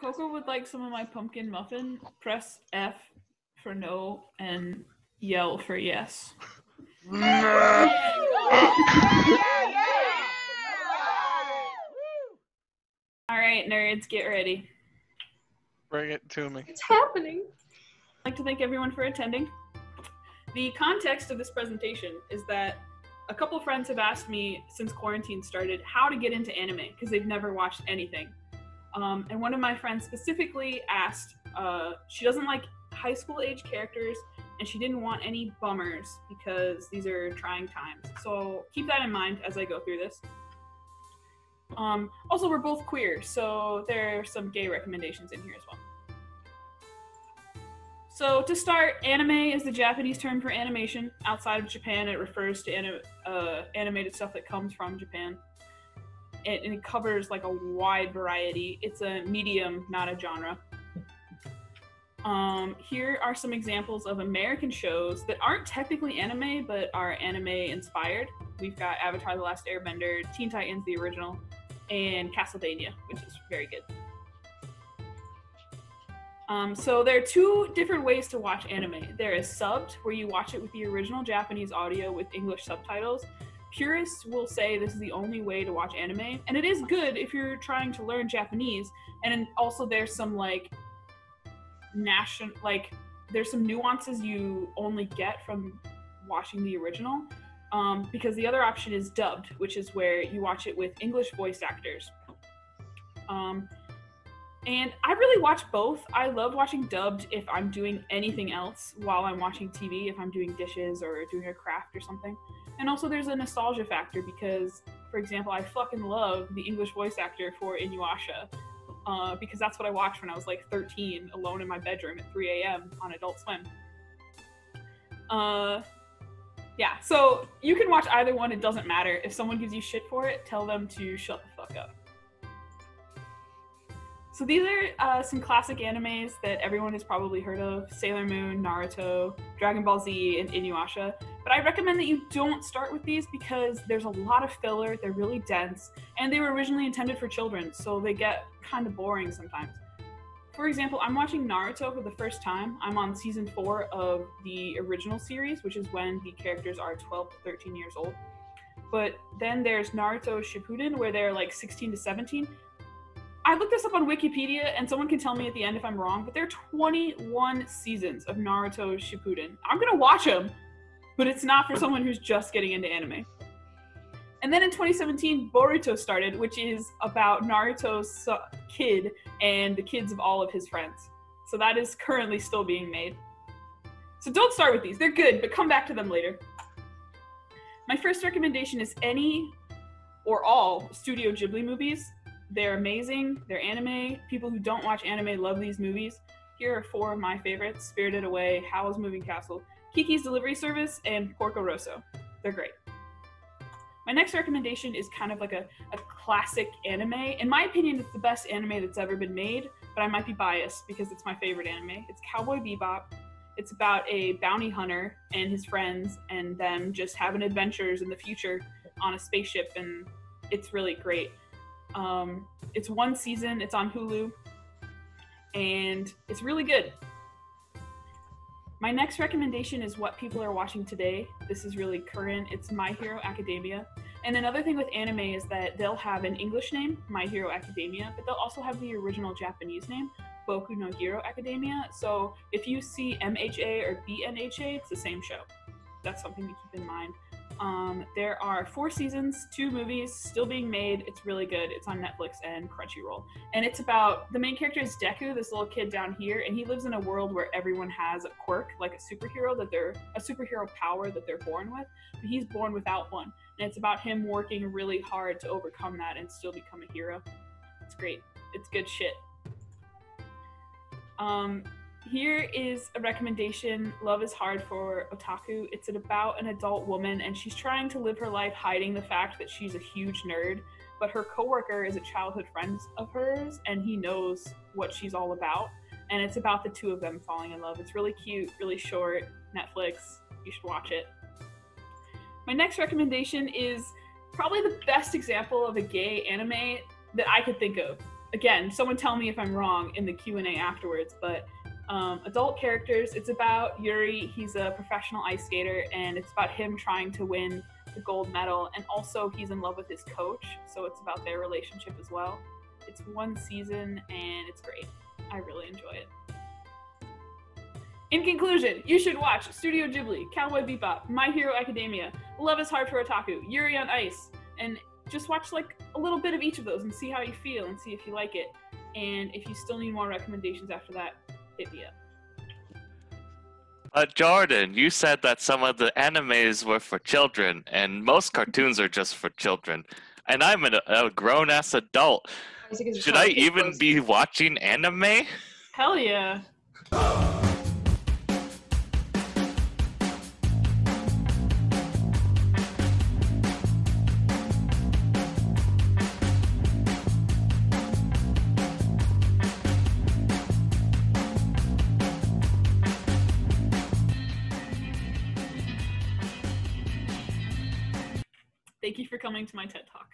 Coco would like some of my pumpkin muffin. Press F for no and yell for yes. All right, nerds, get ready. Bring it to me. It's happening. I'd like to thank everyone for attending. The context of this presentation is that a couple friends have asked me since quarantine started how to get into anime because they've never watched anything. And one of my friends specifically asked, she doesn't like high school age characters and she didn't want any bummers because these are trying times. So keep that in mind as I go through this. Also, we're both queer, so there are some gay recommendations in here as well. So to start, anime is the Japanese term for animation. Outside of Japan, it refers to animated stuff that comes from Japan. And it covers like a wide variety. It's a medium, not a genre. Here are some examples of American shows that aren't technically anime, but are anime inspired. We've got Avatar: The Last Airbender, Teen Titans, the original, and Castlevania, which is very good. So there are two different ways to watch anime. There is subbed, where you watch it with the original Japanese audio with English subtitles. Purists will say this is the only way to watch anime, and it is good if you're trying to learn Japanese. And also there's some there's some nuances you only get from watching the original, because the other option is dubbed, which is where you watch it with English voice actors. And I really watch both. I love watching dubbed if I'm doing anything else while I'm watching TV, if I'm doing dishes or doing a craft or something. And also there's a nostalgia factor because, for example, I fucking love the English voice actor for Inuyasha, because that's what I watched when I was like 13, alone in my bedroom at 3 a.m. on Adult Swim. Yeah, so you can watch either one, it doesn't matter. If someone gives you shit for it, tell them to shut the fuck up. So these are some classic animes that everyone has probably heard of: Sailor Moon, Naruto, Dragon Ball Z, and Inuyasha. But I recommend that you don't start with these because there's a lot of filler, they're really dense, and they were originally intended for children, so they get kind of boring sometimes. For example, I'm watching Naruto for the first time. I'm on season 4 of the original series, which is when the characters are 12 to 13 years old. But then there's Naruto Shippuden, where they're like 16 to 17. I looked this up on Wikipedia, and someone can tell me at the end if I'm wrong, but there are 21 seasons of Naruto Shippuden. I'm gonna watch them, but it's not for someone who's just getting into anime. And then in 2017, Boruto started, which is about Naruto's kid and the kids of all of his friends. So that is currently still being made. So don't start with these. They're good, but come back to them later. My first recommendation is any or all Studio Ghibli movies. They're amazing. They're anime. People who don't watch anime love these movies. Here are 4 of my favorites: Spirited Away, Howl's Moving Castle, Kiki's Delivery Service, and Porco Rosso. They're great. My next recommendation is kind of like a classic anime. In my opinion, it's the best anime that's ever been made, but I might be biased because it's my favorite anime. It's Cowboy Bebop. It's about a bounty hunter and his friends and them just having adventures in the future on a spaceship, and it's really great. It's 1 season, it's on Hulu, and it's really good. My next recommendation is what people are watching today. This is really current. It's My Hero Academia. And another thing with anime is that they'll have an English name, My Hero Academia, but they'll also have the original Japanese name, Boku no Hero Academia. So if you see MHA or BNHA, it's the same show. That's something to keep in mind. There are 4 seasons, 2 movies still being made. It's really good. It's on Netflix and Crunchyroll. And it's about, the main character is Deku, this little kid down here, and he lives in a world where everyone has a quirk, like a superhero power that they're born with, but he's born without one. And it's about him working really hard to overcome that and still become a hero. It's great. It's good shit. Here is a recommendation. Love is Hard for Otaku. It's about an adult woman, and she's trying to live her life hiding the fact that she's a huge nerd, but her coworker is a childhood friend of hers, and he knows what she's all about, and it's about the 2 of them falling in love. It's really cute, really short. Netflix. You should watch it. My next recommendation is probably the best example of a gay anime that I could think of. again, someone tell me if I'm wrong in the Q&A afterwards, but adult characters, it's about Yuri. He's a professional ice skater, and it's about him trying to win the gold medal, and also he's in love with his coach, so it's about their relationship as well. It's one season, and it's great. I really enjoy it. In conclusion, you should watch Studio Ghibli, Cowboy Bebop, My Hero Academia, Love is Hard for Otaku, Yuri on Ice, and just watch like a little bit of each of those and see how you feel and see if you like it. And if you still need more recommendations after that, hit me up. Jordan, you said that some of the animes were for children, and most cartoons are just for children. And I'm a grown-ass adult. Should I even be watching anime? Hell yeah. Thank you for coming to my TED Talk.